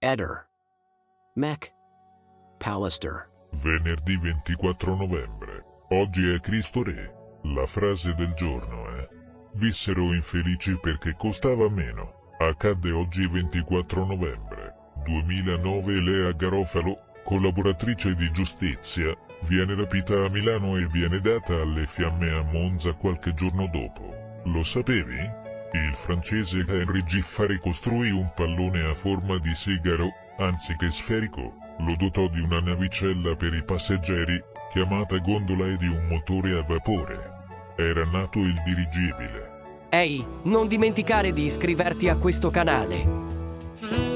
Eder. Mac. Pallister. Venerdì 24 novembre. Oggi è Cristo Re. La frase del giorno è: vissero infelici perché costava meno. Accadde oggi 24 novembre 2009. Lea Garofalo, collaboratrice di Giustizia, viene rapita a Milano e viene data alle fiamme a Monza qualche giorno dopo. Lo sapevi? Il francese Henri Giffari costruì un pallone a forma di sigaro, anziché sferico, lo dotò di una navicella per i passeggeri, chiamata gondola, e di un motore a vapore. Era nato il dirigibile. Ehi, non dimenticare di iscriverti a questo canale.